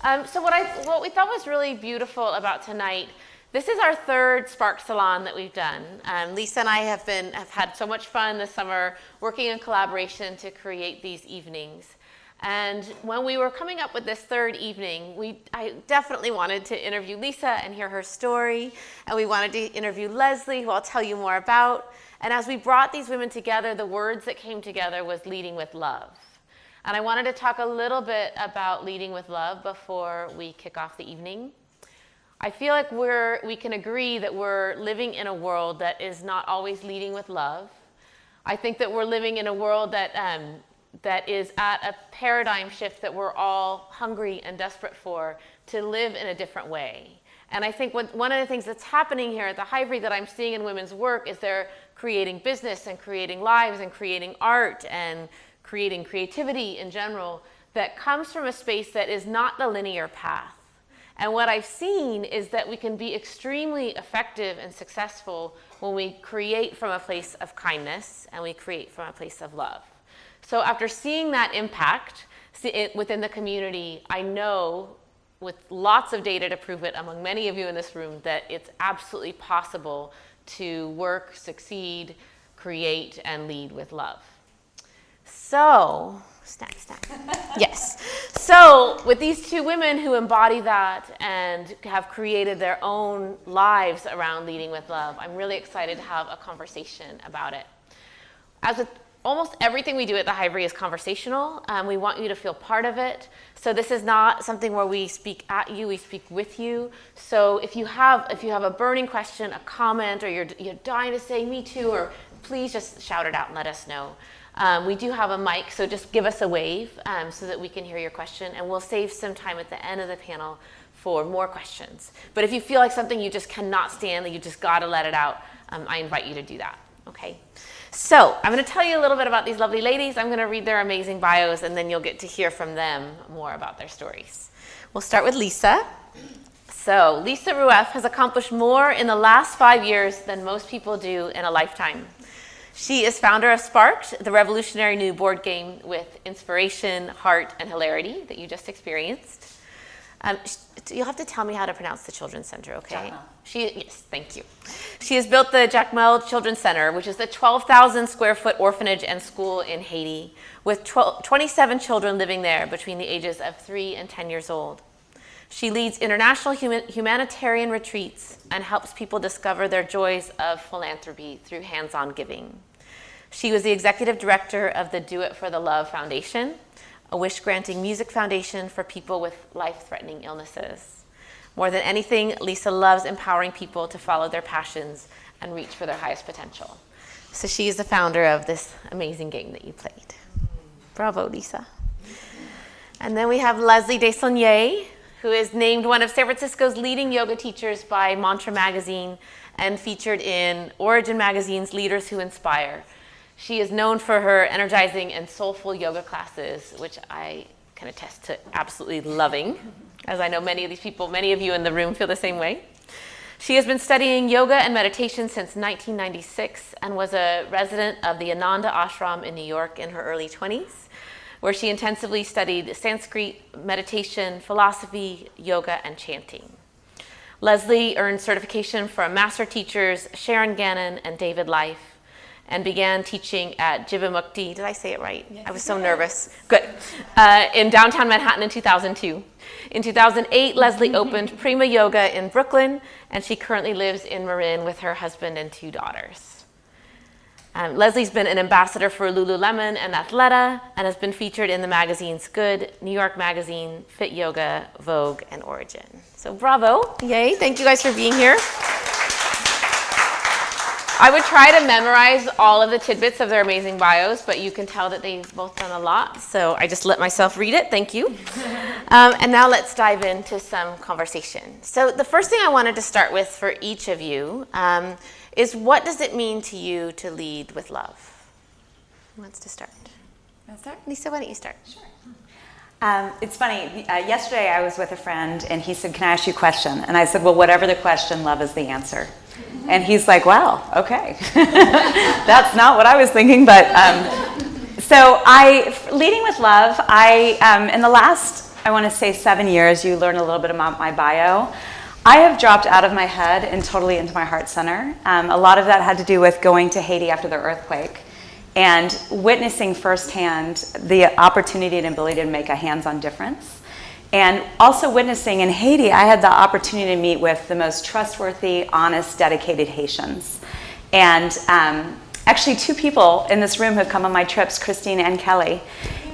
So what we thought was really beautiful about tonight, this is our third Sparked Salon that we've done. Lisa and I have had so much fun this summer working in collaboration to create these evenings. And when we were coming up with this third evening, I definitely wanted to interview Lisa and hear her story. And we wanted to interview Lesley, who I'll tell you more about. And as we brought these women together, the words that came together was leading with love. And I wanted to talk a little bit about leading with love before we kick off the evening. I feel like we can agree that we're living in a world that is not always leading with love. I think that we're living in a world that is at a paradigm shift that we're all hungry and desperate for, to live in a different way. And I think one of the things that's happening here at the Hivery that I'm seeing in women's work is they're creating business and creating lives and creating art and creating creativity in general that comes from a space that is not the linear path. And what I've seen is that we can be extremely effective and successful when we create from a place of kindness and we create from a place of love. So after seeing that impact within the community, I know with lots of data to prove it among many of you in this room that it's absolutely possible to work, succeed, create, and lead with love. So, snack. Yes. So with these two women who embody that and have created their own lives around leading with love, I'm really excited to have a conversation about it. As with almost everything we do at the Hivery is conversational. We want you to feel part of it. So this is not something where we speak at you, we speak with you. So if you have a burning question, a comment, or you're dying to say me too, or please just shout it out and let us know. We do have a mic, so just give us a wave so that we can hear your question, and we'll save some time at the end of the panel for more questions. But if you feel like something you just cannot stand, that you just gotta let it out, I invite you to do that, okay? So I'm going to tell you a little bit about these lovely ladies. I'm going to read their amazing bios, and then you'll get to hear from them more about their stories. We'll start with Lisa. So Lisa Rueff has accomplished more in the last 5 years than most people do in a lifetime. She is founder of Sparked, the revolutionary new board game with inspiration, heart, and hilarity that you just experienced. You'll have to tell me how to pronounce the Children's Center, okay? Yes, thank you. She has built the Jacmel Children's Center, which is the 12,000 square foot orphanage and school in Haiti, with 27 children living there between the ages of 3 and 10 years old. She leads international humanitarian retreats and helps people discover their joys of philanthropy through hands-on giving. She was the executive director of the Do It for the Love Foundation, a wish-granting music foundation for people with life-threatening illnesses. More than anything, Lisa loves empowering people to follow their passions and reach for their highest potential. So she is the founder of this amazing game that you played. Bravo, Lisa. And then we have Lesley Desaulnier, who is named one of San Francisco's leading yoga teachers by Mantra Magazine and featured in Origin Magazine's Leaders Who Inspire. She is known for her energizing and soulful yoga classes, which I can attest to absolutely loving, as I know many of you in the room feel the same way. She has been studying yoga and meditation since 1996 and was a resident of the Ananda Ashram in New York in her early 20s, where she intensively studied Sanskrit, meditation, philosophy, yoga, and chanting. Lesley earned certification from master teachers Sharon Gannon and David Life, and began teaching at Jivamukti. Did I say it right? Yes. I was so nervous. Good. In downtown Manhattan in 2002. In 2008, Lesley opened Prima Yoga in Brooklyn, and she currently lives in Marin with her husband and 2 daughters. Lesley's been an ambassador for Lululemon and Athleta, and has been featured in the magazines Good, New York Magazine, Fit Yoga, Vogue, and Origin. So bravo. Yay. Thank you guys for being here. I would try to memorize all of the tidbits of their amazing bios, but you can tell that they've both done a lot, so I just let myself read it. Thank you. And now let's dive into some conversation. So the first thing I wanted to start with for each of you is, what does it mean to you to lead with love? Who wants to start? Want to start? Lisa, why don't you start? Sure. It's funny, yesterday I was with a friend and he said, "Can I ask you a question?" And I said, "Well, whatever the question, love is the answer." And he's like, "Wow, okay." That's not what I was thinking, but so leading with love, in the last I want to say 7 years. You learn a little bit about my bio. I have dropped out of my head and totally into my heart center. A lot of that had to do with going to Haiti after the earthquake and witnessing firsthand the opportunity and ability to make a hands-on difference. And also witnessing in Haiti, I had the opportunity to meet with the most trustworthy, honest, dedicated Haitians. And actually 2 people in this room have come on my trips, Christine and Kelly,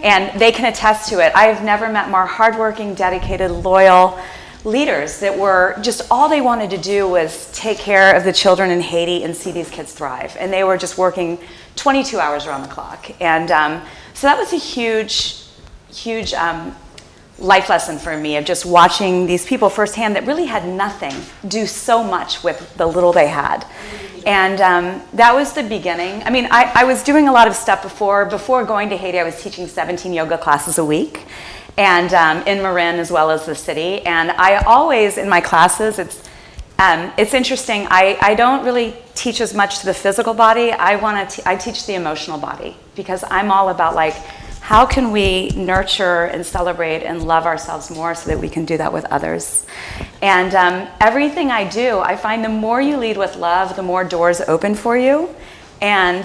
and they can attest to it. I've never met more hardworking, dedicated, loyal leaders that were just, all they wanted to do was take care of the children in Haiti and see these kids thrive. And they were just working 22 hours around the clock. And so that was a huge, huge life lesson for me, of just watching these people firsthand that really had nothing do so much with the little they had. And that was the beginning. I mean, I was doing a lot of stuff before going to Haiti. I was teaching 17 yoga classes a week, and in Marin as well as the city. And I always, in my classes, it's interesting. I don't really teach as much to the physical body. I teach the emotional body, because I'm all about, like, how can we nurture and celebrate and love ourselves more so that we can do that with others? And everything I do, I find the more you lead with love, the more doors open for you. And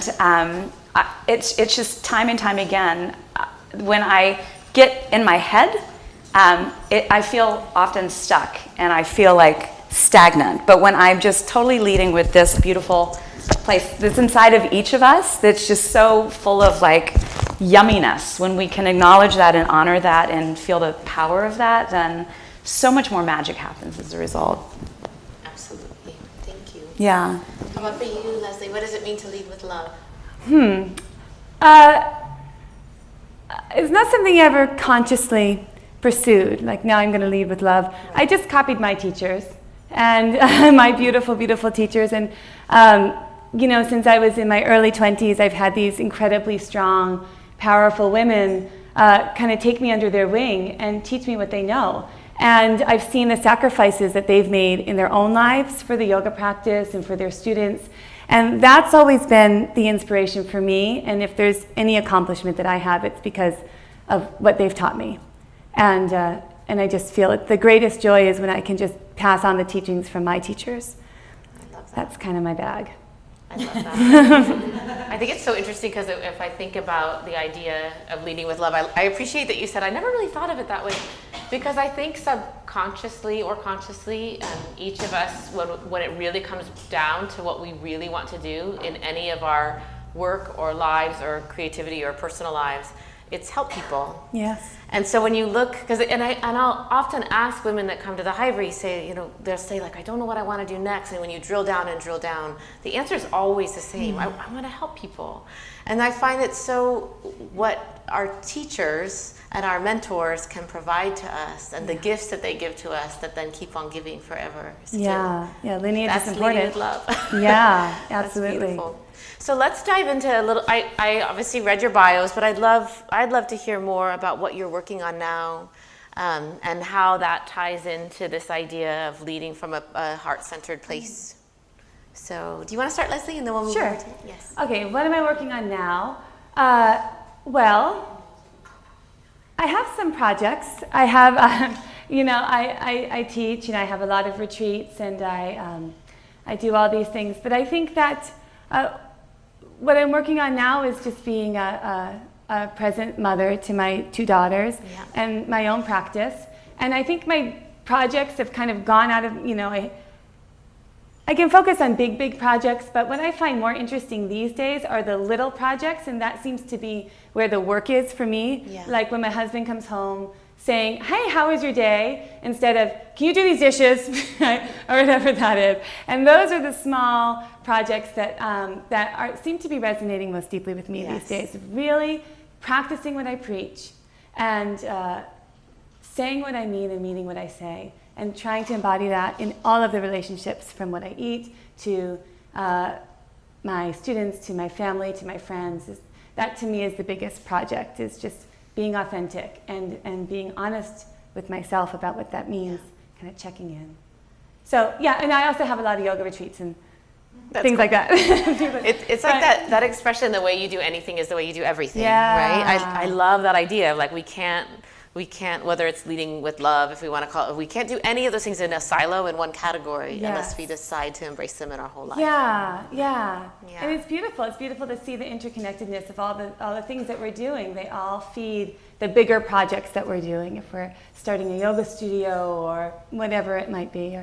it's just time and time again, when I get in my head, I feel often stuck and I feel like stagnant. But when I'm just totally leading with this beautiful place that's inside of each of us, that's just so full of, like, yumminess, when we can acknowledge that and honor that and feel the power of that, then so much more magic happens as a result. Absolutely. Thank you. Yeah. How about for you, Lesley? What does it mean to lead with love? It's not something I ever consciously pursued, like, now I'm going to lead with love. Right. I just copied my teachers and my beautiful, beautiful teachers. And, you know, since I was in my early 20s, I've had these incredibly strong, powerful women kind of take me under their wing and teach me what they know. And I've seen the sacrifices that they've made in their own lives for the yoga practice and for their students. And that's always been the inspiration for me. And if there's any accomplishment that I have, it's because of what they've taught me. And I just feel it. The greatest joy is when I can just pass on the teachings from my teachers. I love that. That's kind of my bag. I love that. I think it's so interesting, because if I think about the idea of leading with love, I appreciate that you said, I never really thought of it that way, because I think subconsciously or consciously, each of us, when it really comes down to what we really want to do in any of our work or lives or creativity or personal lives, it's help people. Yes. And so when you look, I'll often ask women that come to the Hivery, say, you know, they'll say, like, I don't know what I want to do next. And when you drill down, the answer is always the same. Mm-hmm. I want to help people. And I find it so, what our teachers and our mentors can provide to us, and the gifts that they give to us that then keep on giving forever. Yeah, lineage is important. Leading with love. Yeah, absolutely. That's beautiful. So let's dive into a little. I obviously read your bios, but I'd love to hear more about what you're working on now, and how that ties into this idea of leading from a heart-centered place. So, do you want to start, Lesley, and then we'll move Sure. over to yes. Okay, what am I working on now? Well, I have some projects. I have, you know, I teach, and I have a lot of retreats, and I do all these things. But I think that what I'm working on now is just being a present mother to my 2 daughters, yeah, and my own practice. And I think my projects have kind of gone out of, you know, I can focus on big projects, but what I find more interesting these days are the little projects, and that seems to be where the work is for me. Yeah. Like when my husband comes home saying, hey, how was your day? Instead of, can you do these dishes? Or whatever that is. And those are the small projects that seem to be resonating most deeply with me, yes, these days. Really practicing what I preach, and saying what I mean and meaning what I say, and trying to embody that in all of the relationships, from what I eat to my students, to my family, to my friends. That to me is the biggest project, is just being authentic and being honest with myself about what that means, kind of checking in. So yeah, and I also have a lot of yoga retreats and things like that. It's like that expression, the way you do anything is the way you do everything, yeah, right? I love that idea of, like, we can't We can't, whether it's leading with love, if we want to call it, we can't do any of those things in a silo in one category unless we decide to embrace them in our whole life. Yeah. And it's beautiful. It's beautiful to see the interconnectedness of all the things that we're doing. They all feed the bigger projects that we're doing. If we're starting a yoga studio or whatever it might be,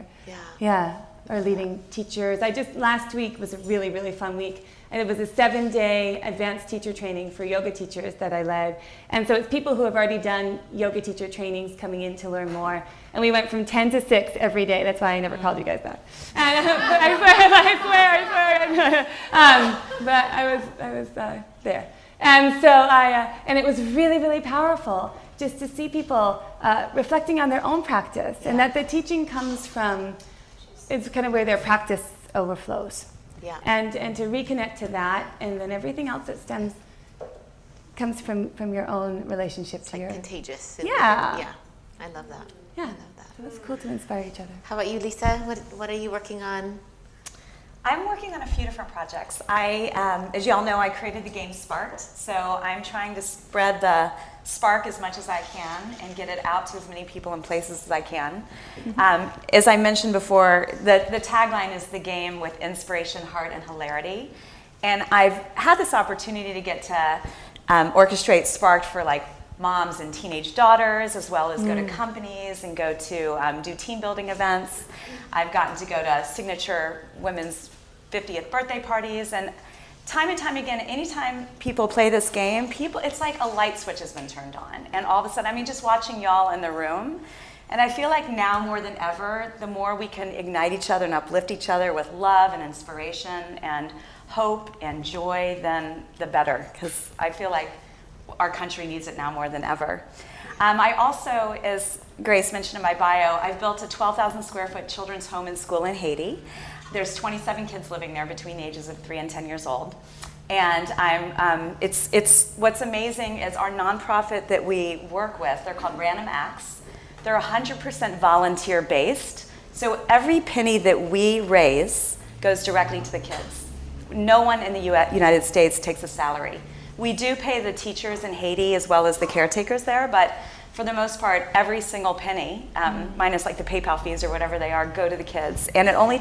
or leading teachers. Last week was a really, really fun week. And it was a 7-day advanced teacher training for yoga teachers that I led. And so it's people who have already done yoga teacher trainings coming in to learn more. And we went from 10 to 6 every day. That's why I never called you guys back. And I swear. But I was there. And so and it was really, really powerful just to see people reflecting on their own practice. And that the teaching comes from, it's kind of where their practice overflows. Yeah. And to reconnect to that, and then everything else that comes from your own relationship It's to like your contagious. Yeah. I love that. Yeah. I love that. So it's cool to inspire each other. How about you, Lisa? What are you working on? I'm working on a few different projects. As you all know, I created the game Sparked, so I'm trying to spread the spark as much as I can and get it out to as many people and places as I can. As I mentioned before, the tagline is the game with inspiration, heart, and hilarity. And I've had this opportunity to get to orchestrate Sparked for like moms and teenage daughters, as well as go to companies and go to do team building events. I've gotten to go to signature women's 50th birthday parties, and time again, anytime people play this game, it's like a light switch has been turned on. And all of a sudden, just watching y'all in the room, and I feel like now more than ever, the more we can ignite each other and uplift each other with love and inspiration and hope and joy, then the better, because I feel like our country needs it now more than ever. I also, as Grace mentioned in my bio, I've built a 12,000 square foot children's home and school in Haiti. There's 27 kids living there between the ages of 3 and 10 years old. And it's what's amazing is our nonprofit that we work with, they're called Random Acts. They're 100% volunteer based. So every penny that we raise goes directly to the kids. No one in the United States takes a salary. We do pay the teachers in Haiti as well as the caretakers there, but for the most part, every single penny, minus like the PayPal fees or whatever they are, go to the kids. And it only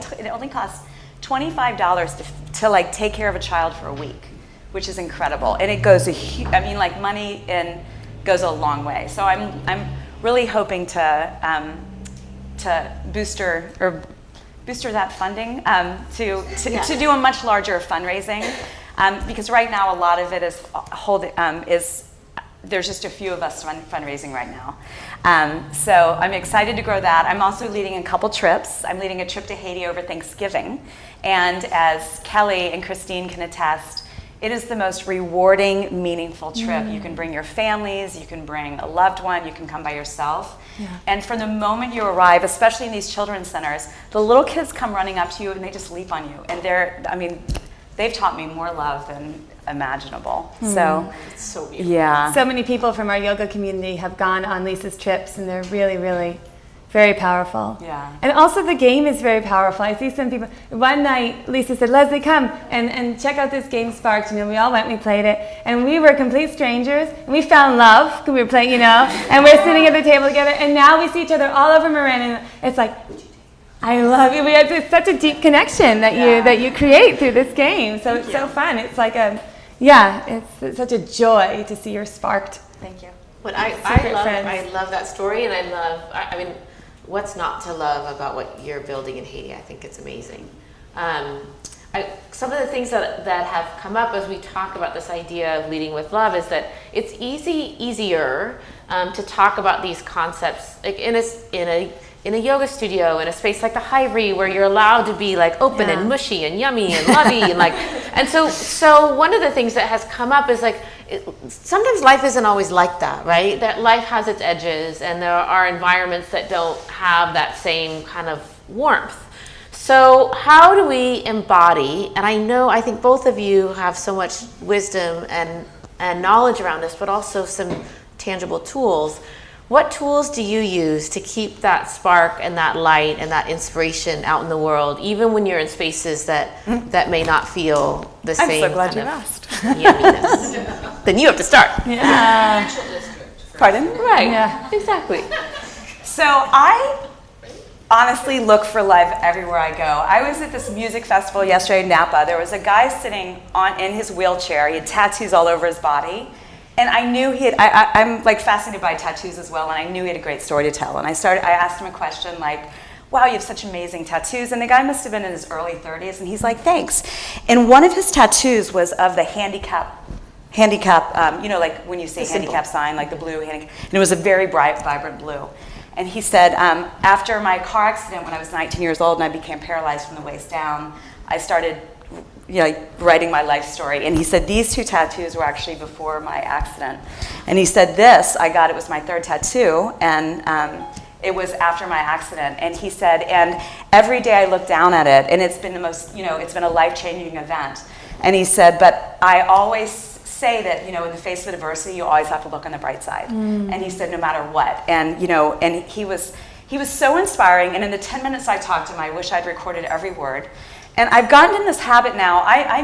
costs $25 to like take care of a child for a week, which is incredible. And it goes money goes a long way. So I'm really hoping to booster that funding to do a much larger fundraising. Because right now a lot of it is there's just a few of us fundraising right now. So I'm excited to grow that. I'm also leading a couple trips. I'm leading a trip to Haiti over Thanksgiving. And as Kelly and Christine can attest, it is the most rewarding, meaningful trip. You can bring your families, you can bring a loved one, you can come by yourself. Yeah. And from the moment you arrive, especially in these children's centers, the little kids come running up to you and they just leap on you. And they've taught me more love than imaginable. So it's so beautiful. Yeah. So many people from our yoga community have gone on Lisa's trips, and they're really, really very powerful. Yeah. And also the game is very powerful. I see some people. One night, Lisa said, "Lesley, come and check out this game, Sparked." We all went, we played it, and we were complete strangers, and we found love because we were playing, and we're sitting at the table together, and now we see each other all over Marin, and it's like, I love you. It's such a deep connection that you create through this game. So it's so fun. It's like it's such a joy to see your Sparked. Thank you. What I love that story, and I mean, what's not to love about what you're building in Haiti? I think it's amazing. Some of the things that have come up as we talk about this idea of leading with love is that it's easier to talk about these concepts like in a yoga studio, in a space like the Hivery, where you're allowed to be like open and mushy and yummy and lovey and so one of the things that has come up is like sometimes life isn't always like that, right? That life has its edges, and there are environments that don't have that same kind of warmth. So how do we embody? And I think both of you have so much wisdom and knowledge around this, but also some tangible tools. What tools do you use to keep that spark and that light and that inspiration out in the world, even when you're in spaces that may not feel the same? I'm so glad you asked. Yumminess. Then you have to start. Yeah. Financial district. Pardon? Right. Yeah. Exactly. So I honestly look for love everywhere I go. I was at this music festival yesterday in Napa. There was a guy sitting in his wheelchair. He had tattoos all over his body. And I knew I'm like fascinated by tattoos as well, and I knew he had a great story to tell. And I asked him a question like, wow, you have such amazing tattoos. And the guy must have been in his early 30s, and he's like, thanks. And one of his tattoos was of the handicap, like when you say handicap sign, like the blue handicap. And it was a very bright, vibrant blue. And he said, after my car accident when I was 19 years old and I became paralyzed from the waist down, I started writing my life story. And he said, these two tattoos were actually before my accident. And he said, it was my third tattoo, and it was after my accident. And he said, and every day I look down at it, and it's been it's been a life-changing event. And he said, but I always say that, in the face of adversity, you always have to look on the bright side. And he said, no matter what. And, and he was so inspiring. And in the 10 minutes I talked to him, I wish I'd recorded every word. And I've gotten in this habit now. I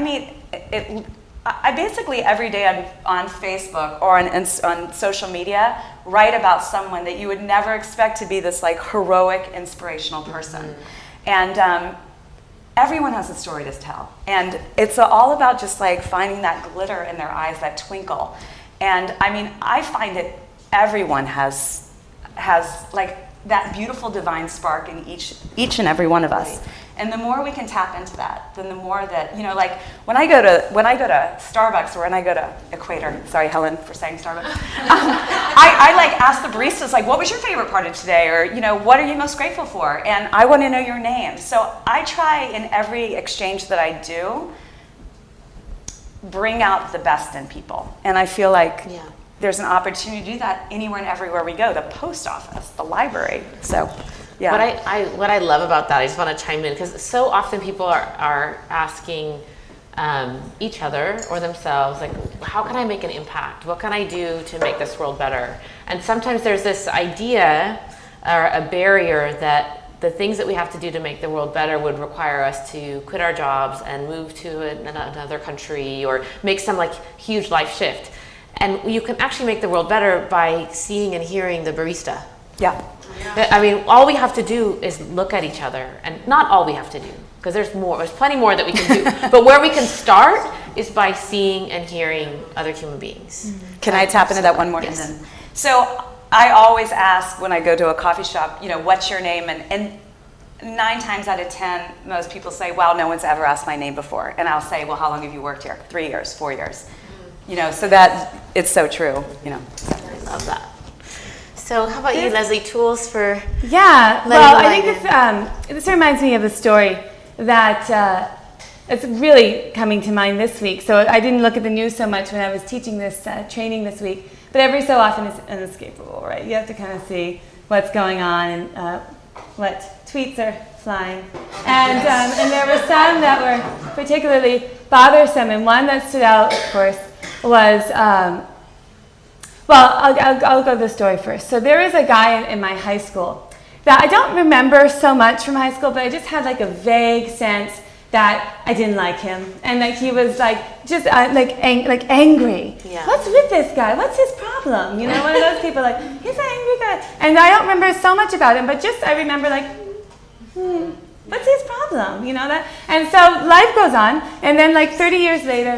basically every day on Facebook or on social media write about someone that you would never expect to be this like heroic, inspirational person. And everyone has a story to tell. And it's all about just like finding that glitter in their eyes, that twinkle. And I find that everyone has like that beautiful divine spark in each and every one of us. And the more we can tap into that, then the more that, like when I go to Starbucks or when I go to Equator, sorry Helen for saying Starbucks, I like ask the baristas like, what was your favorite part of today? Or, what are you most grateful for? And I want to know your name. So I try in every exchange that I do, bring out the best in people. And I feel like there's an opportunity to do that anywhere and everywhere we go, the post office, the library, so. Yeah. What I love about that, I just want to chime in, because so often people are asking each other or themselves, like, how can I make an impact? What can I do to make this world better? And sometimes there's this idea or a barrier that the things that we have to do to make the world better would require us to quit our jobs and move to another country or make some like huge life shift. And you can actually make the world better by seeing and hearing the barista. Yeah. All we have to do is look at each other, and not all we have to do, because there's plenty more that we can do. But where we can start is by seeing and hearing other human beings. Can I tap into that one more? Yes. So I always ask when I go to a coffee shop, what's your name? And 9 times out of 10, most people say, wow, no one's ever asked my name before. And I'll say, well, how long have you worked here? 3 years, 4 years. So that it's so true. I love that. So how about you, Lesley? Tools for I think this reminds me of a story that it's really coming to mind this week. So I didn't look at the news so much when I was teaching this training this week, but every so often it's inescapable, right? You have to kind of see what's going on and what tweets are flying. And there were some that were particularly bothersome, and one that stood out, of course, was... I'll go to the story first. So there is a guy in my high school that I don't remember so much from high school, but I just had like a vague sense that I didn't like him, and like he was like just angry. Yeah. What's with this guy? What's his problem? One of those people like, he's an angry guy, and I don't remember so much about him, but just I remember like, what's his problem? That. And so life goes on, and then like 30 years later,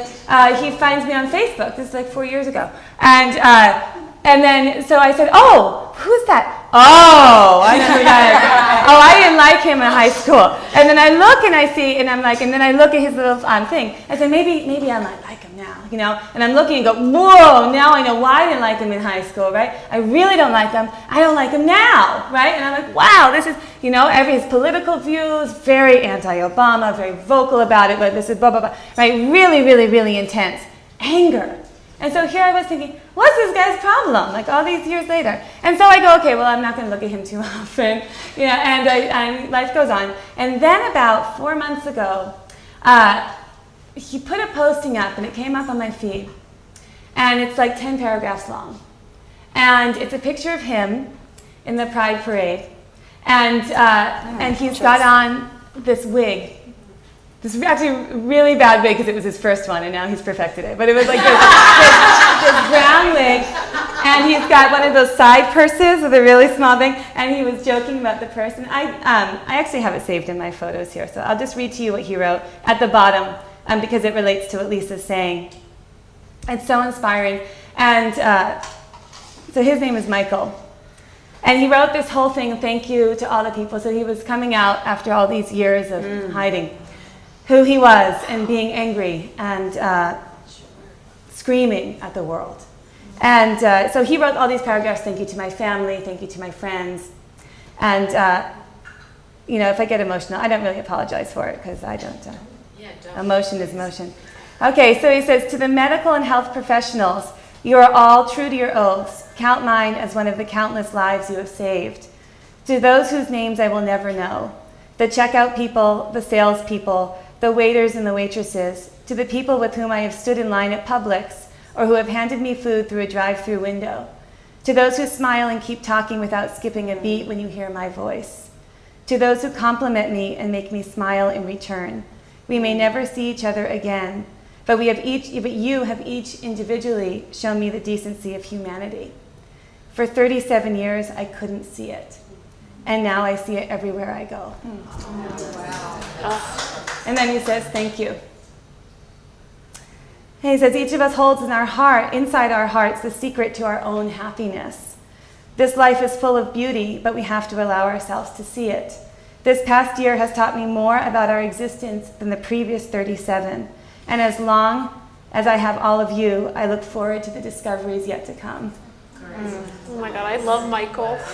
he finds me on Facebook. This is like 4 years ago, and then so I said, oh, who's that? Oh, I know who that is. Oh, I didn't like him in high school. And then I look and I see, and I'm like, and then I look at his little thing. I said, maybe I might like him now, And I'm looking and go, whoa, now I know why I didn't like him in high school, right? I really don't like him. I don't like him now, right? And I'm like, wow, this is, his political views, very anti-Obama, very vocal about it, but this is blah, blah, blah, right? Really, really, really intense. Anger. And so here I was thinking, what's this guy's problem? Like all these years later. And so I go, okay, well, I'm not going to look at him too often. And life goes on. And then about 4 months ago, he put a posting up, and it came up on my feed. And it's like 10 paragraphs long. And it's a picture of him in the Pride Parade. And he's got on this wig. this actually really bad wig because it was his first one and now he's perfected it. But it was like this brown wig, and he's got one of those side purses with a really small thing, and he was joking about the purse. And I actually have it saved in my photos here, so I'll just read to you what he wrote at the bottom because it relates to what Lisa's saying. It's so inspiring. And so his name is Michael. And he wrote this whole thing, thank you to all the people. So he was coming out after all these years of hiding who he was and being angry and screaming at the world. And so he wrote all these paragraphs, thank you to my family, thank you to my friends. And, you know, if I get emotional, I don't really apologize for it because I don't. Emotion is motion. Okay, so he says, to the medical and health professionals, you are all true to your oaths. Count mine as one of the countless lives you have saved. To those whose names I will never know, the checkout people, the sales people, the waiters and the waitresses, to the people with whom I have stood in line at Publix or who have handed me food through a drive-through window, to those who smile and keep talking without skipping a beat when you hear my voice, to those who compliment me and make me smile in return. We may never see each other again, but you have each individually shown me the decency of humanity. For 37 years, I couldn't see it. And now I see it everywhere I go. And then he says, thank you. And he says, each of us holds in our heart, inside our hearts, the secret to our own happiness. This life is full of beauty, but we have to allow ourselves to see it. This past year has taught me more about our existence than the previous 37. And as long as I have all of you, I look forward to the discoveries yet to come. Oh my God, I love Michael. So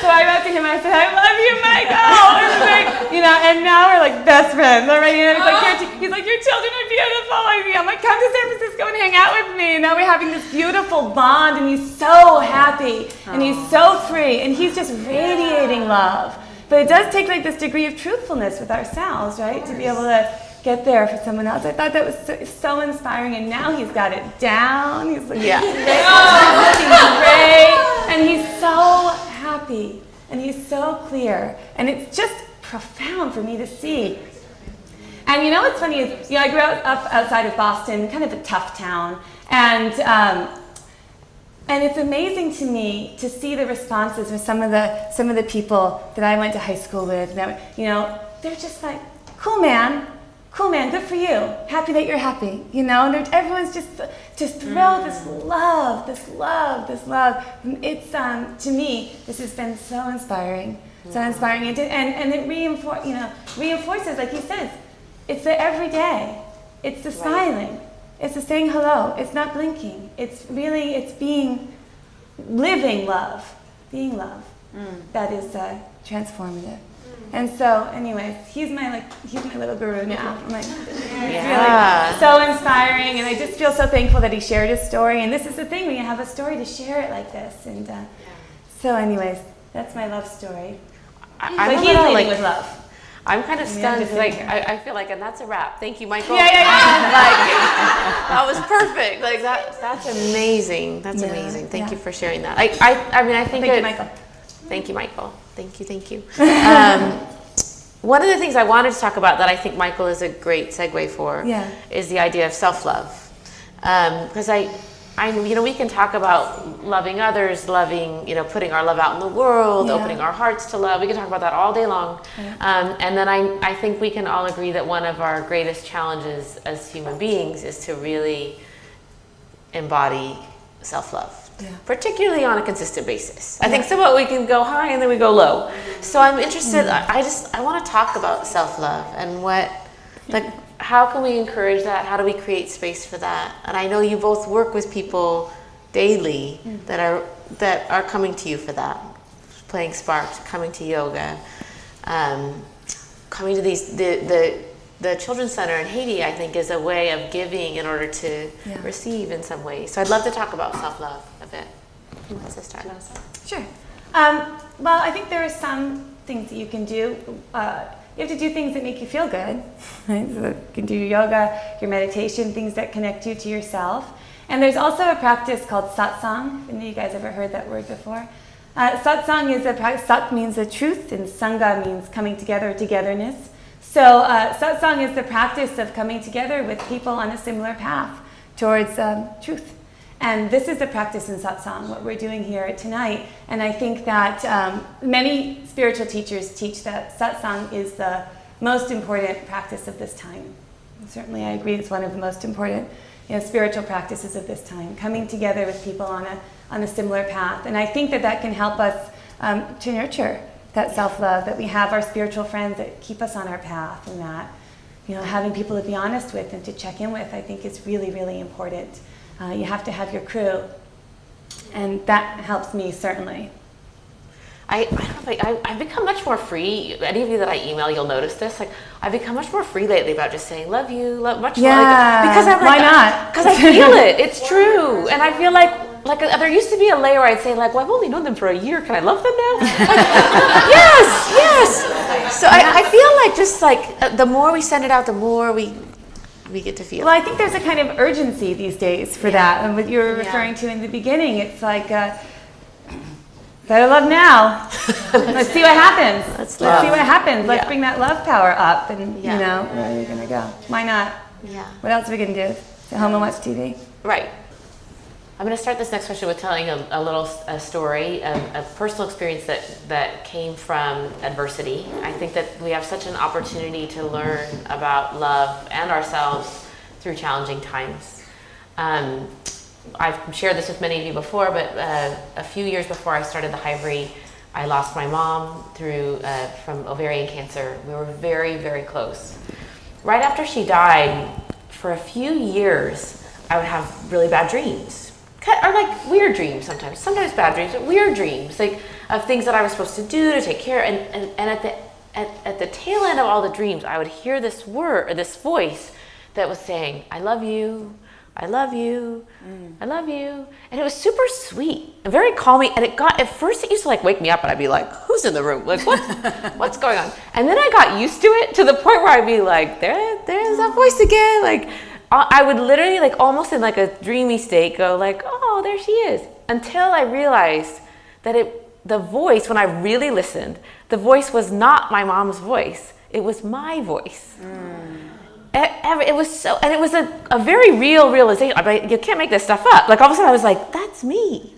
I wrote to him, I said, I love you, Michael. Like, you know, and now we're like best friends already. And he's like, your children are beautiful. I'm like, come to San Francisco and hang out with me. And now we're having this beautiful bond, and he's so happy, and he's so free, and he's just radiating love. But it does take like this degree of truthfulness with ourselves, right, to be able to get there for someone else. I thought that was so inspiring, and now he's got it down. He's looking great, and he's so happy, and he's so clear, and it's just profound for me to see. And you know what's funny is, you know, I grew up outside of Boston, kind of a tough town, and it's amazing to me to see the responses with some of the people that I went to high school with. That, you know, they're just like, cool man, good for you. Happy that you're happy, you know. And everyone's just throw this love. It's to me, this has been so inspiring, and it reinforces, like he says, it's the everyday, it's the smiling, it's the saying hello, it's not blinking, it's living love, being love, that is transformative. And so, anyways, he's my little guru now. I'm like, really so inspiring, and I just feel so thankful that he shared his story. And this is the thing, when you have a story, to share it like this. And so, anyways, that's my love story. I'm he's leading with love. I'm kind of stunned. I feel like, and that's a wrap. Thank you, Michael. Yeah. That was perfect. Like that's amazing. That's amazing. Thank you for sharing that. I think. Thank you, Michael. Thank you, Michael. Thank you. One of the things I wanted to talk about that I think Michael is a great segue for is the idea of self-love. Because we can talk about loving others, loving, putting our love out in the world, opening our hearts to love. We can talk about that all day long. And then I think we can all agree that one of our greatest challenges as human beings is to really embody self-love. Particularly on a consistent basis. I think somewhat we can go high and then we go low. So I'm interested, I want to talk about self-love and how can we encourage that? How do we create space for that? And I know you both work with people daily that are coming to you for that. Playing Sparked, coming to yoga, coming to the Children's Center in Haiti, I think, is a way of giving in order to receive in some ways. So I'd love to talk about self-love a bit. Who wants to start? Sure. Well, I think there are some things that you can do. You have to do things that make you feel good. Right? So you can do your yoga, your meditation, things that connect you to yourself. And there's also a practice called satsang. Have any of you guys ever heard that word before? Satsang is a practice. Sat means the truth, and sangha means coming together, togetherness. So satsang is the practice of coming together with people on a similar path towards truth. And this is the practice in satsang, what we're doing here tonight. And I think that many spiritual teachers teach that satsang is the most important practice of this time. And certainly I agree it's one of the most important spiritual practices of this time, coming together with people on a similar path. And I think that can help us to nurture that self-love, that we have our spiritual friends that keep us on our path, and that having people to be honest with and to check in with, I think is really, really important. You have to have your crew, and that helps me certainly. I've become much more free. Any of you that I email, you'll notice this. Like, I've become much more free lately about just saying "love you," much more. Because I'm like, why not? Because I feel it. It's true, and I feel like there used to be a layer where I'd say well, I've only known them for a year. Can I love them now? Yes. So I feel like just the more we send it out, the more we get to feel. Well, I think there's a kind of urgency these days for that, and what you were referring to in the beginning, it's like. Better love now. Let's see what happens. Let's see what happens. Let's bring that love power up, and where are we gonna go? Why not? Yeah. What else are we gonna do? Sit home and watch TV? Right. I'm gonna start this next question with telling a little story, a personal experience that came from adversity. I think that we have such an opportunity to learn about love and ourselves through challenging times. I've shared this with many of you before, but a few years before I started the Hivery, I lost my mom from ovarian cancer. We were very, very close. Right after she died, for a few years, I would have really bad dreams. Or weird dreams sometimes bad dreams, but weird dreams, of things that I was supposed to do to take care of. And at the tail end of all the dreams, I would hear this voice that was saying, "I love you. I love you, I love you." And it was super sweet and very calming. And at first it used to wake me up, and I'd be like, who's in the room? What's going on? And then I got used to it to the point where I'd be like, there's that voice again. I would literally almost in a dreamy state go oh, there she is. Until I realized that the voice, when I really listened, the voice was not my mom's voice. It was my voice. It was so, and it was a very real realization. You can't make this stuff up. All of a sudden I was like, that's me.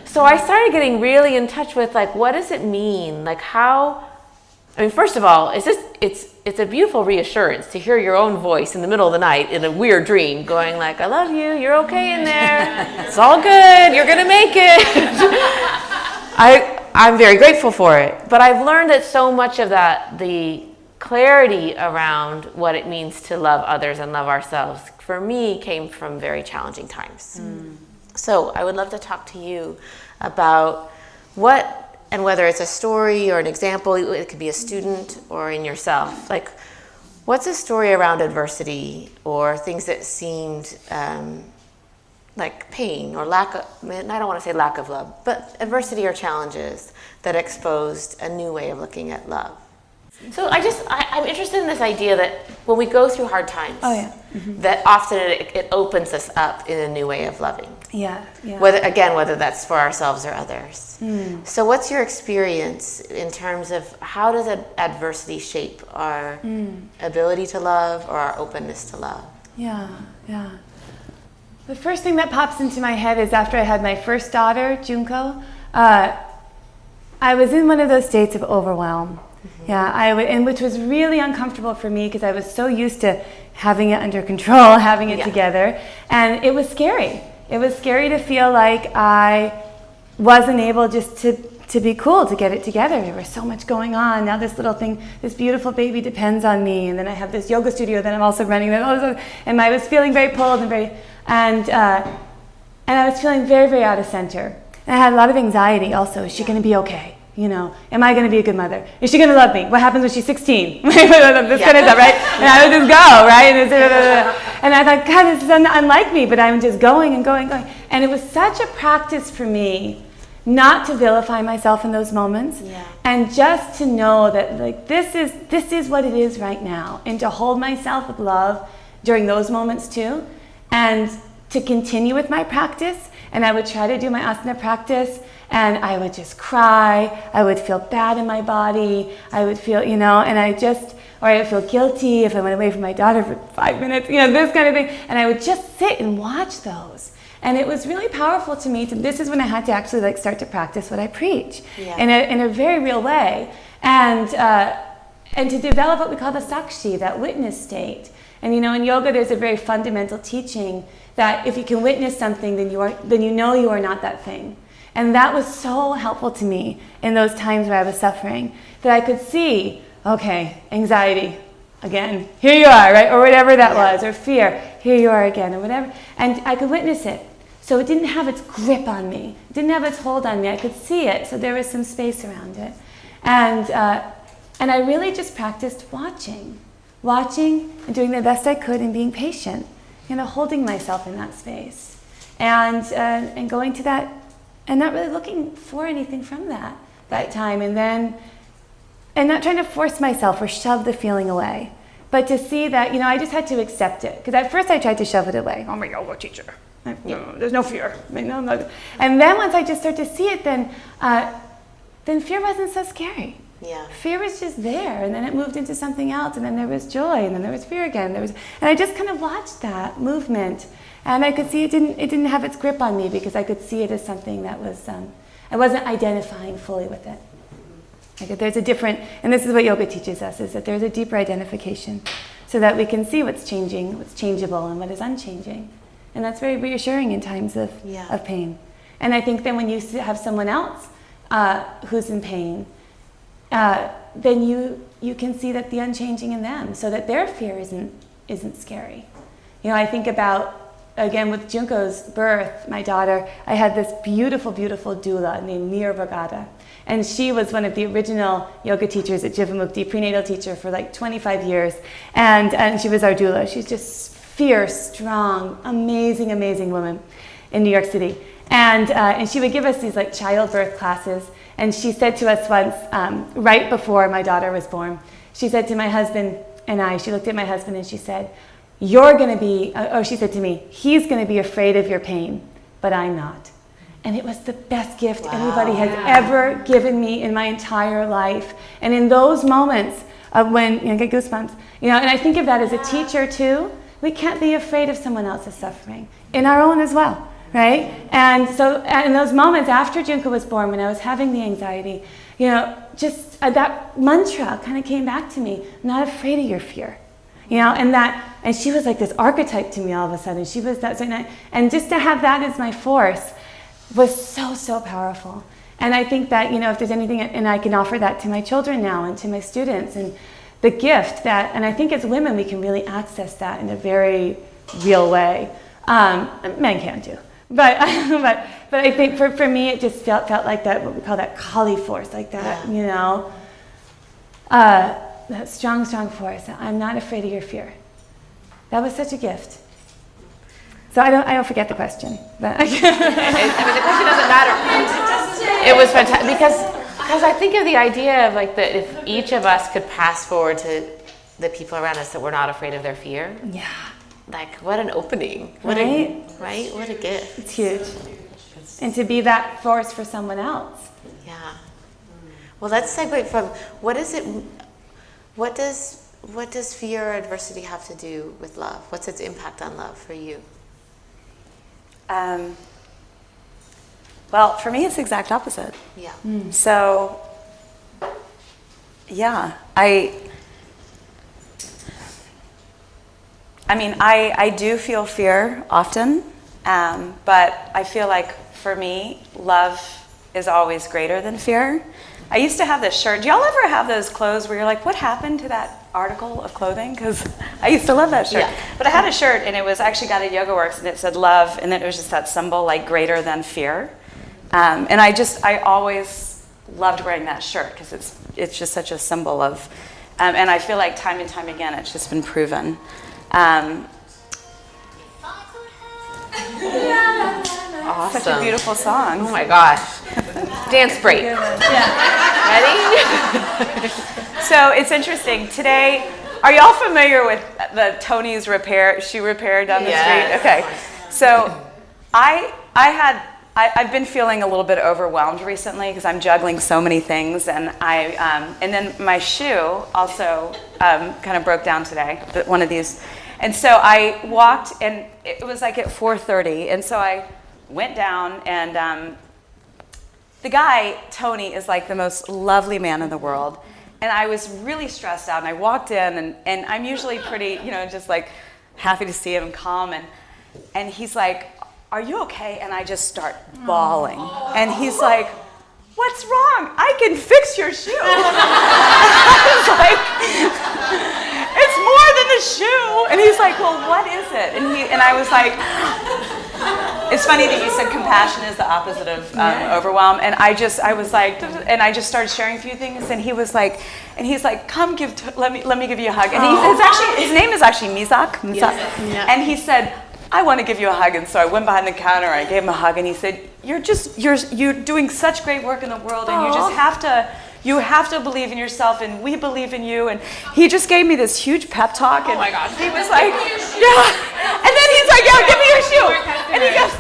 So I started getting really in touch with what does it mean? First of all, it's a beautiful reassurance to hear your own voice in the middle of the night in a weird dream going "I love you, you're okay in there, it's all good, you're gonna make it." I'm very grateful for it. But I've learned that so much of that, the clarity around what it means to love others and love ourselves, for me, came from very challenging times. So I would love to talk to you about and whether it's a story or an example, it could be a student or in yourself. What's a story around adversity or things that seemed like pain or I don't want to say lack of love, but adversity or challenges that exposed a new way of looking at love? So I'm interested in this idea that when we go through hard times, that often it opens us up in a new way of loving. Yeah. Whether that's for ourselves or others. So what's your experience in terms of how does adversity shape our ability to love or our openness to love? Yeah. The first thing that pops into my head is after I had my first daughter, Junko, I was in one of those states of overwhelm. And which was really uncomfortable for me because I was so used to having it under control, having it together, and it was scary. It was scary to feel like I wasn't able just to be cool, to get it together. There was so much going on. Now this little thing, this beautiful baby depends on me, and then I have this yoga studio that I'm also running, and I was feeling very pulled and I was feeling very, very out of center. And I had a lot of anxiety also. Is she going to be okay? Am I going to be a good mother? Is she going to love me? What happens when she's 16? This kind of stuff, right? And I would just go, right? And I thought, God, this is unlike me, but I'm just going and going. And it was such a practice for me not to vilify myself in those moments, and just to know that this is what it is right now, and to hold myself with love during those moments too, and to continue with my practice. And I would try to do my asana practice, and I would just cry. I would feel bad in my body. I would feel, and I just or I would feel guilty if I went away from my daughter for 5 minutes, this kind of thing. And I would just sit and watch those. And it was really powerful to me. This is when I had to actually start to practice what I preach in a very real way. And to develop what we call the Sacristy, that witness state. And in yoga, there's a very fundamental teaching that if you can witness something, then you know you are not that thing. And that was so helpful to me in those times where I was suffering, that I could see, okay, anxiety, again, here you are, right? Or whatever that was, or fear, here you are again, or whatever. And I could witness it. So it didn't have its grip on me. It didn't have its hold on me. I could see it, so there was some space around it. And I really just practiced watching and doing the best I could and being patient, holding myself in that space. And going to that, and not really looking for anything from that time. And not trying to force myself or shove the feeling away. But to see that, I just had to accept it. Because at first I tried to shove it away. I'm a yoga teacher. No, there's no fear. And then once I just start to see it, then fear wasn't so scary. Yeah. Fear was just there, and then it moved into something else, and then there was joy, and then there was fear again. And I just kind of watched that movement, and I could see it didn't have its grip on me, because I could see it as something that was I wasn't identifying fully with it. There's a different, and this is what yoga teaches us, is that there's a deeper identification, so that we can see what's changing, what's changeable, and what is unchanging. And that's very reassuring in times of pain. And I think then when you have someone else who's in pain, then you can see that the unchanging in them, so that their fear isn't scary. I think about, again, with Junko's birth, my daughter, I had this beautiful, beautiful doula named Mir Bragada. And she was one of the original yoga teachers at Jivamukti, prenatal teacher for 25 years. And she was our doula. She's just fierce, strong, amazing, amazing woman in New York City. And she would give us these childbirth classes. And she said to us once, right before my daughter was born, she said to my husband and I, she looked at my husband and she said, you're going to be, she said to me, he's going to be afraid of your pain, but I'm not. And it was the best gift anybody has ever given me in my entire life. And in those moments of when, I get goosebumps, and I think of that as a teacher too. We can't be afraid of someone else's suffering, in our own as well. Right? And so in those moments after Junko was born, when I was having the anxiety, just that mantra kind of came back to me, not afraid of your fear. And she was like this archetype to me all of a sudden. She was that, and just to have that as my force was so, so powerful. And I think that, if there's anything, and I can offer that to my children now and to my students, and the gift that, and I think as women we can really access that in a very real way. Men can too. But I think for me it just felt like that, what we call that Kali force, like that, that strong force. I'm not afraid of your fear. That was such a gift. So I don't forget the question. But the question doesn't matter. It was fantastic because I think of the idea of that if each of us could pass forward to the people around us that we're not afraid of their fear. Yeah. What an opening. Right? What a gift. It's huge. And to be that force for someone else. Yeah. Well, let's segue from what does fear or adversity have to do with love? What's its impact on love for you? Well, for me, it's the exact opposite. Yeah. So, yeah, I do feel fear often, but I feel like for me, love is always greater than fear. I used to have this shirt. Do y'all ever have those clothes where you're like, what happened to that article of clothing? Because I used to love that shirt. Yeah. But I had a shirt, and it was actually got at Yoga Works, and it said love, and then it was just that symbol, greater than fear. And I always loved wearing that shirt because it's just such a symbol of, and I feel like time and time again, it's just been proven. Awesome. Such a beautiful song. Oh my gosh. Dance break. Ready? So it's interesting. Today, are y'all familiar with the Tony's shoe repair down the street? Okay. So I I've been feeling a little bit overwhelmed recently because I'm juggling so many things, and and then my shoe also kind of broke down today, one of these, and so I walked, and it was like at 4:30, and so I went down, and the guy Tony is like the most lovely man in the world, and I was really stressed out, and I walked in, and I'm usually pretty, just like happy to see him and calm, and he's like, "Are you okay?" And I just start bawling. And he's like, "What's wrong? I can fix your shoe." I was like, "It's more than a shoe." And he's like, "Well, what is it?" And I was like, it's funny that you said compassion is the opposite of overwhelm. And I was like, and I just started sharing a few things. And he's like, "Come, let me give you a hug." And his name is actually Mizak. Yes. Yeah. And he said, "I want to give you a hug." And so I went behind the counter, I gave him a hug, and he said, you're doing such great work in the world, and you have to believe in yourself, and we believe in you. And he just gave me this huge pep talk. And oh my gosh. He was like, yeah. And then he's like, "Yeah, give me your shoe." And he goes,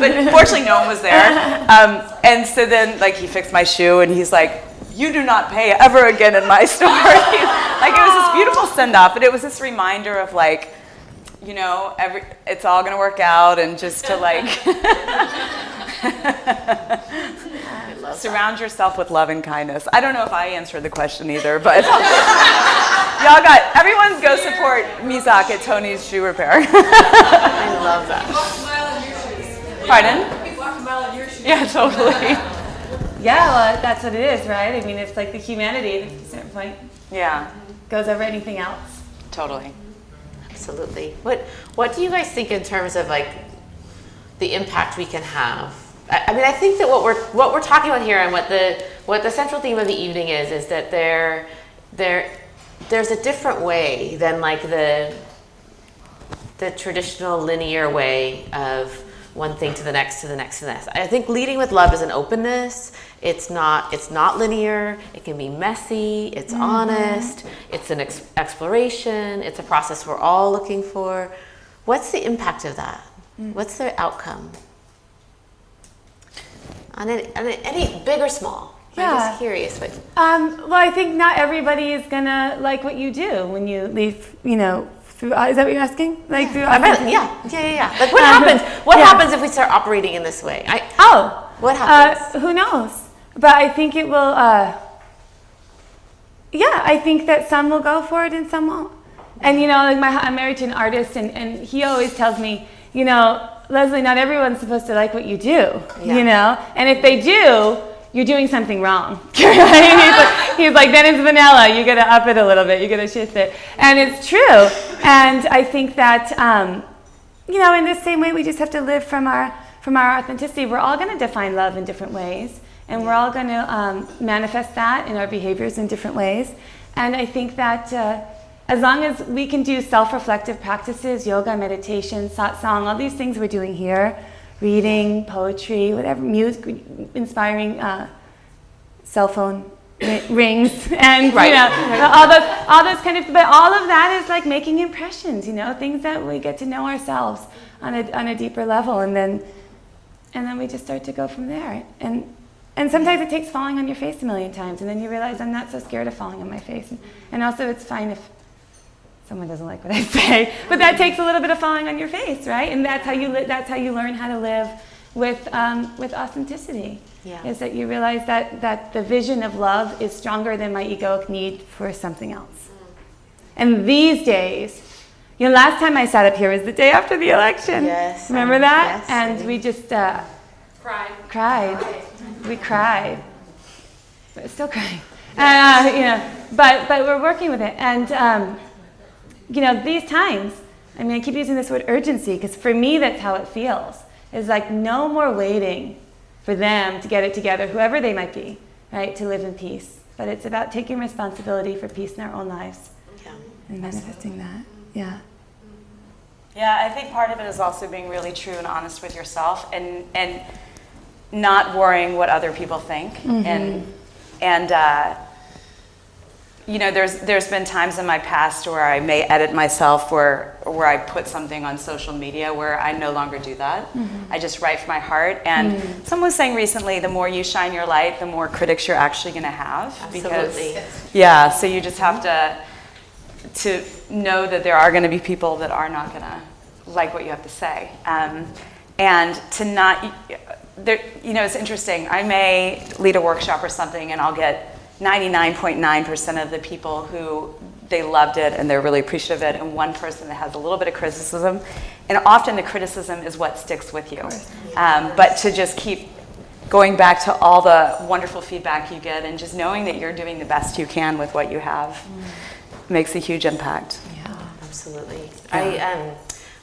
but fortunately no one was there. And so then like he fixed my shoe, and he's like, "You do not pay ever again in my store." Like it was this beautiful send off, but it was this reminder of like, it's all going to work out, and just to like surround yourself with love and kindness. I don't know if I answered the question either, but everyone go support Mizak at Tony's Shoe Repair. I love that. Walk a mile in your shoes. Pardon? Walk a mile in your shoes. Yeah, totally. Yeah, well, that's what it is, right? I mean, it's like the humanity at a certain point Yeah, goes over anything else. totally. Absolutely. What do you guys think in terms of like the impact we can have? I mean, I think that what we're talking about here, and what the central theme of the evening is that there's a different way than like the traditional linear way of one thing to the next to the next to the next. I think leading with love is an openness. It's not linear. It can be messy. It's honest. It's an exploration. It's a process we're all looking for. What's the impact of that? What's the outcome? On any big or small? Yeah. I'm just curious. But Well, I think not everybody is gonna like what you do when you leave. Through. Is that what you're asking? Like through. Yeah. Like what happens? What happens if we start operating in this way? What happens? Who knows? But I think it will. I think that some will go for it and some won't. And I'm married to an artist, and he always tells me, Lesley, not everyone's supposed to like what you do. And if they do, you're doing something wrong. he's like, then it's vanilla. You got to up it a little bit. You got to shift it. And it's true. And I think that, in the same way, we just have to live from our authenticity. We're all going to define love in different ways. And we're all going to manifest that in our behaviors in different ways. And I think that as long as we can do self-reflective practices, yoga, meditation, satsang, all these things we're doing here, reading, poetry, whatever, music, inspiring cell phone rings, and all those kind of. But all of that is like making impressions, things that we get to know ourselves on a deeper level, and then we just start to go from there. And sometimes it takes falling on your face a million times, and then you realize I'm not so scared of falling on my face. And also, it's fine if someone doesn't like what I say, but that takes a little bit of falling on your face, right? And that's how you learn how to live with authenticity. Yeah. Is that you realize that the vision of love is stronger than my egoic need for something else. And these days, last time I sat up here was the day after the election. Yes. Remember that? Yes. And we just cried. We cried. But still crying. But we're working with it. And these times, I keep using this word urgency, because for me that's how it feels. It's like no more waiting for them to get it together, whoever they might be, right, to live in peace. But it's about taking responsibility for peace in our own lives and manifesting that. Yeah. Yeah, I think part of it is also being really true and honest with yourself, and not worrying what other people think, and there's been times in my past where I may edit myself where I put something on social media where I no longer do that. I just write from my heart. And someone was saying recently, the more you shine your light, the more critics you're actually going to have. Absolutely. Because, so you just have to know that there are going to be people that are not going to like what you have to say. And to not, it's interesting. I may lead a workshop or something and I'll get 99.9% of the people who they loved it and they're really appreciative of it, and one person that has a little bit of criticism. And often the criticism is what sticks with you. But to just keep going back to all the wonderful feedback you get and just knowing that you're doing the best you can with what you have makes a huge impact. Yeah, absolutely. Yeah.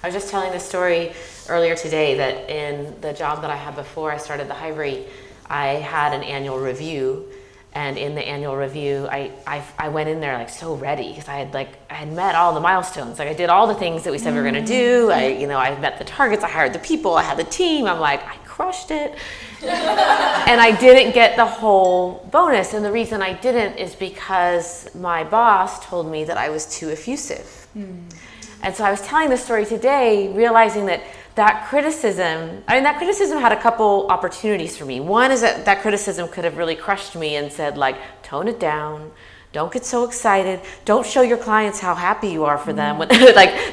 I was just telling the story earlier today that in the job that I had before I started the Hivery, I had an annual review. And in the annual review, I went in there like so ready because I had met all the milestones. Like I did all the things that we said we were going to do. I met the targets. I hired the people. I had the team. I'm like, I crushed it. And I didn't get the whole bonus. And the reason I didn't is because my boss told me that I was too effusive. And so I was telling this story today, realizing that criticism had a couple opportunities for me. One is that criticism could have really crushed me and said, like, tone it down. Don't get so excited. Don't show your clients how happy you are for them.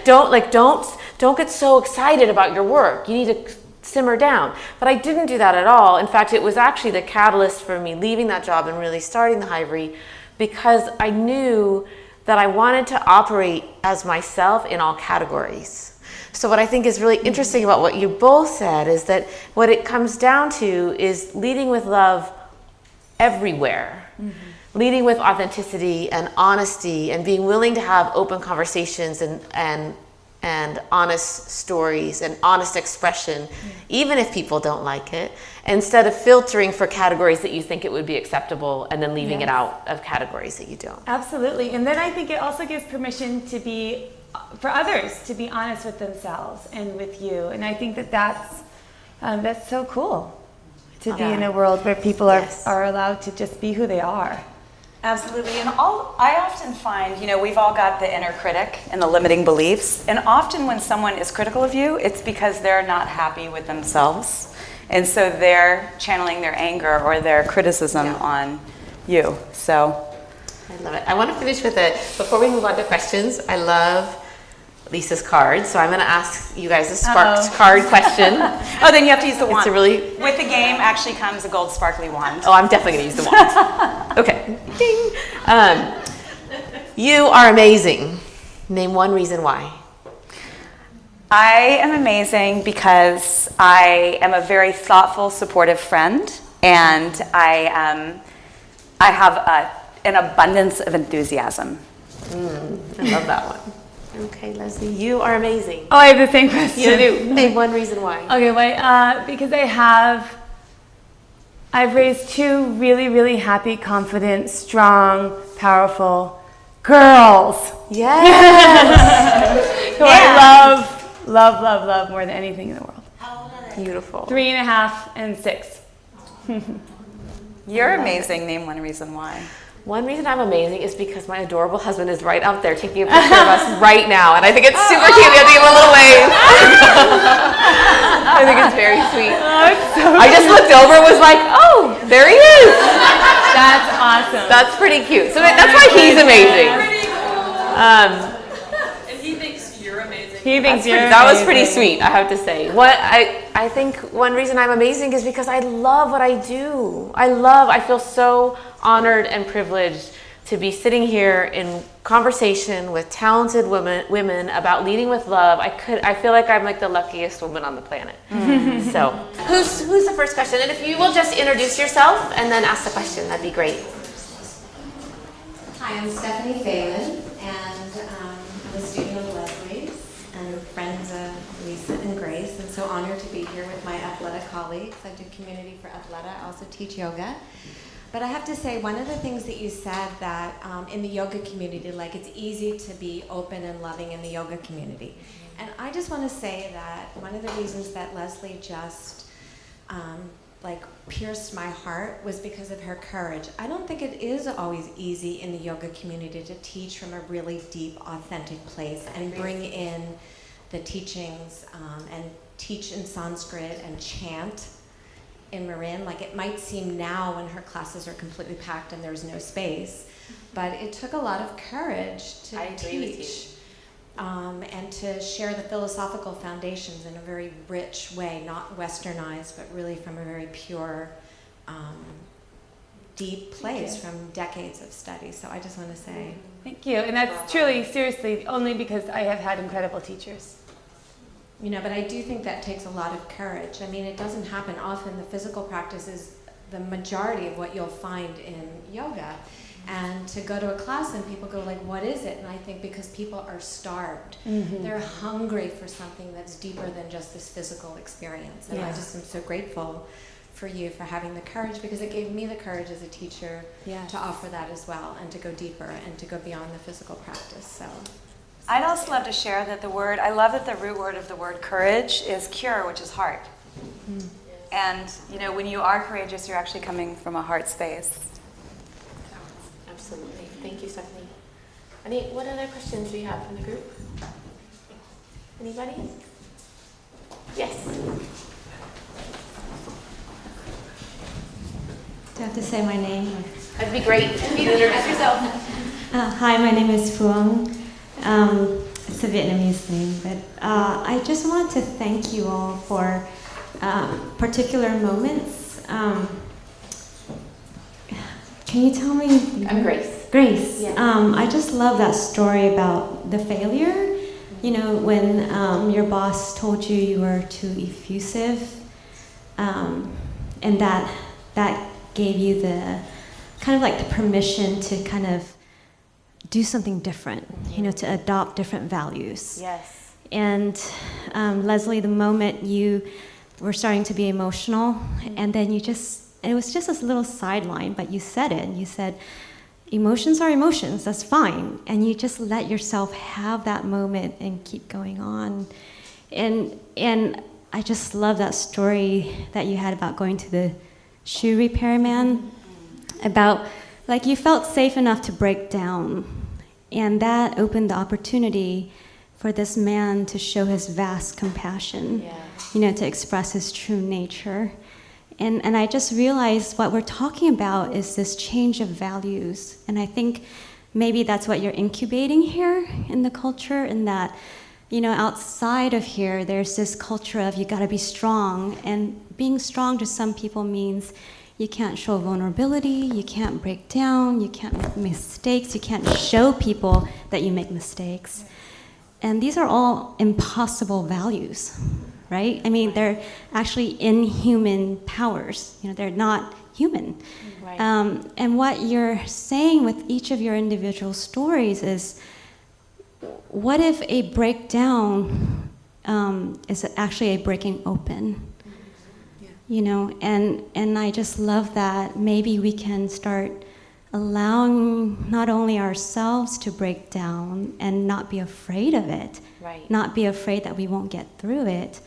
Don't get so excited about your work. You need to simmer down. But I didn't do that at all. In fact, it was actually the catalyst for me leaving that job and really starting the Hivery, because I knew that I wanted to operate as myself in all categories. So what I think is really interesting about what you both said is that what it comes down to is leading with love everywhere. Leading with authenticity and honesty and being willing to have open conversations and honest stories and honest expression, even if people don't like it, instead of filtering for categories that you think it would be acceptable and then leaving it out of categories that you don't. Absolutely. And then I think it also gives permission for others to be honest with themselves and with you. And I think that's so cool to be in a world where people are allowed to just be who they are. Absolutely. And I often find, we've all got the inner critic and the limiting beliefs. And often when someone is critical of you, it's because they're not happy with themselves. And so they're channeling their anger or their criticism on you. So I love it. I want to finish with before we move on to questions, I love Lisa's card. So I'm going to ask you guys a sparked card question. Then you have to use the wand. With the game actually comes a gold sparkly wand. Oh, I'm definitely going to use the wand. Okay. Ding. You are amazing. Name one reason why. I am amazing because I am a very thoughtful, supportive friend, and I have an abundance of enthusiasm. I love that one. Okay, Lesley, you are amazing. Oh, I have the same question. You do. Name one reason why. Okay, because I've raised two really, really happy, confident, strong, powerful girls. Yes. Who I love more than anything in the world. How old are they? Beautiful. 3.5 and 6. You're amazing. Name one reason why. One reason I'm amazing is because my adorable husband is right out there taking a picture of us right now, and I think it's super cute. We have to give him a little wave. I think it's very sweet. I just looked over and was like, oh, there he is. That's awesome. That's pretty cute. So that's why he's amazing. And he thinks you're amazing. That was pretty sweet, I have to say. I think one reason I'm amazing is because I love what I do. I feel so honored and privileged to be sitting here in conversation with talented women about leading with love. I feel like I'm like the luckiest woman on the planet. So, who's the first question? And if you will just introduce yourself and then ask the question, that'd be great. Hi, I'm Stephanie Phelan, and I'm a student of Lesley's and friends of Lisa and Grace, and so honored to be here with my Athleta colleagues. I do community for Athleta. I also teach yoga. But I have to say, one of the things that you said that in the yoga community, like it's easy to be open and loving in the yoga community. And I just want to say that one of the reasons that Lesley just like pierced my heart was because of her courage. I don't think it is always easy in the yoga community to teach from a really deep, authentic place and bring in the teachings and teach in Sanskrit and chant in Marin. Like, it might seem now when her classes are completely packed and there's no space, but it took a lot of courage to teach. And to share the philosophical foundations in a very rich way, not westernized, but really from a very pure, deep place from decades of study. So I just want to say Thank you. And that's truly, seriously, only because I have had incredible teachers. You know, but I do think that takes a lot of courage. I mean, it doesn't happen often. The physical practice is the majority of what you'll find in yoga. And to go to a class and people go like, what is it? And I think because people are starved. They're hungry for something that's deeper than just this physical experience. And I just am so grateful for you for having the courage, because it gave me the courage as a teacher to offer that as well, and to go deeper and to go beyond the physical practice. So I'd also love to share that I love that the root word of the word courage is cure, which is heart. And, you know, when you are courageous, you're actually coming from a heart space. Absolutely. Thank you, Stephanie. What other questions do we have from the group? Anybody? Yes. Do I have to say my name? That'd be great. If you introduce yourself. Hi, my name is Phuong. It's a Vietnamese name, but I just wanted to thank you all for particular moments. Can you tell me? I'm Grace. Grace. Yeah. I just love that story about the failure. You know, when your boss told you you were too effusive, and that gave you the kind of like the permission to kind of do something different, you know, to adopt different values. Yes. And Lesley, the moment you were starting to be emotional, and then it was just this little sideline, but you said it, and you said, emotions are emotions, that's fine. And you just let yourself have that moment and keep going on. And I just love that story that you had about going to the shoe repairman, about like you felt safe enough to break down. And that opened the opportunity for this man to show his vast compassion, you know, to express his true nature. And I just realized what we're talking about is this change of values. And I think maybe that's what you're incubating here in the culture, in that, you know, outside of here, there's this culture of you gotta be strong. And being strong to some people means you can't show vulnerability, you can't break down, you can't make mistakes, you can't show people that you make mistakes. And these are all impossible values, right? I mean, they're actually inhuman powers. You know, they're not human. Right. And what you're saying with each of your individual stories is, what if a breakdown is actually a breaking open? You know, and I just love that maybe we can start allowing not only ourselves to break down and not be afraid of it, not be afraid that we won't get through it,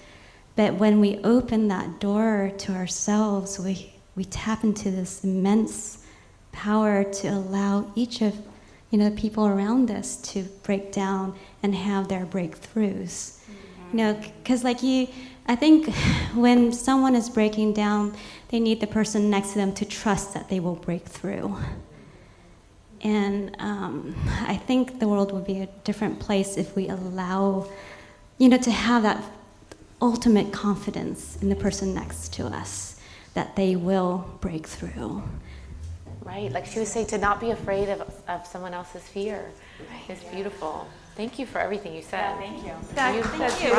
but when we open that door to ourselves, we tap into this immense power to allow each of, you know, the people around us to break down and have their breakthroughs. You know, because I think when someone is breaking down, they need the person next to them to trust that they will break through. And I think the world would be a different place if we allow, you know, to have that ultimate confidence in the person next to us, that they will break through. Right, like she was saying, to not be afraid of someone else's fear is beautiful. Thank you for everything you said. Yeah, thank you. Thank you.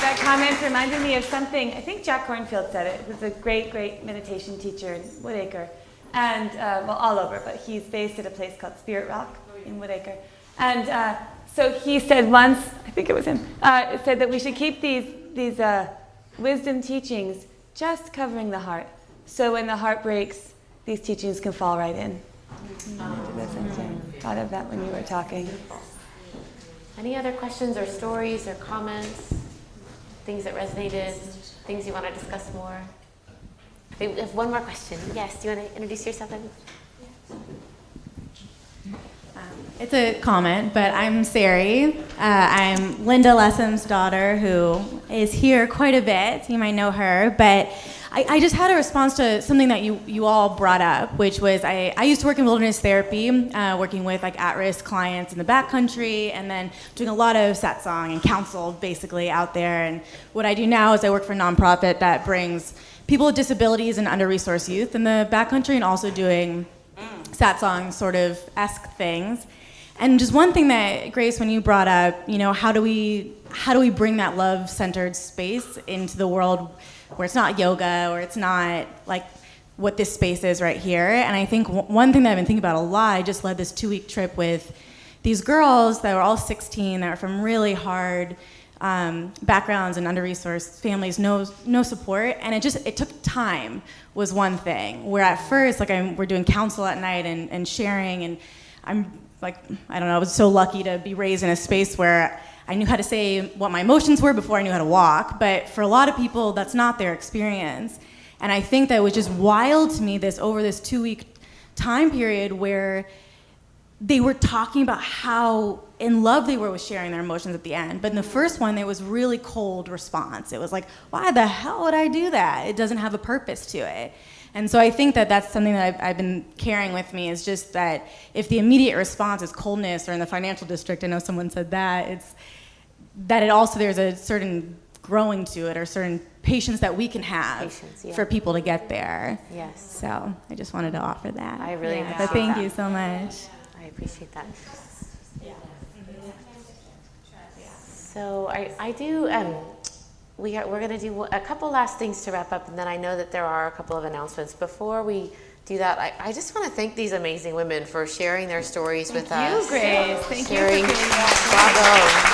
That comment reminded me of something, I think Jack Kornfield said it. He was a great, great meditation teacher in Woodacre. And, well, all over, but he's based at a place called Spirit Rock in Woodacre. And so he said once, I think it was him, said that we should keep these wisdom teachings just covering the heart. So when the heart breaks, these teachings can fall right in. Thought of that when you were talking. Any other questions or stories or comments? things that resonated, things you want to discuss more? We have one more question. Yes, do you want to introduce yourself? It's a comment, but I'm Sari. I'm Linda Lessum's daughter, who is here quite a bit. You might know her, but I just had a response to something that you all brought up, which was I used to work in wilderness therapy, working with like at-risk clients in the backcountry, and then doing a lot of satsang and counsel basically out there. And what I do now is I work for a nonprofit that brings people with disabilities and under-resourced youth in the backcountry, and also doing satsang sort of esque things. And just one thing that, Grace, when you brought up, how do we bring that love-centered space into the world where it's not yoga, or it's not like what this space is right here? And I think one thing that I've been thinking about a lot, I just led this 2-week trip with these girls that were all 16, that were from really hard backgrounds and under-resourced families, no support, and it took time was one thing. Where at first, we're doing counsel at night and sharing, and I'm like, I don't know, I was so lucky to be raised in a space where I knew how to say what my emotions were before I knew how to walk, but for a lot of people, that's not their experience. And I think that it was just wild to me over this 2-week time period where they were talking about how in love they were with sharing their emotions at the end. But in the first one, there was really cold response. It was like, why the hell would I do that? It doesn't have a purpose to it. And so I think that that's something that I've been carrying with me, is just that if the immediate response is coldness, or in the financial district, I know someone said that, it's that it also, there's a certain growing to it, or certain patience that we can have for people to get there. Yes. So I just wanted to offer that. I really appreciate But thank that. you so much. I appreciate that. So I do, we're going to do a couple last things to wrap up, and then I know that there are a couple of announcements. Before we do that, I just want to thank these amazing women for sharing their stories with us. Thank you, Grace. Thank you for Sharing. being here. Bravo.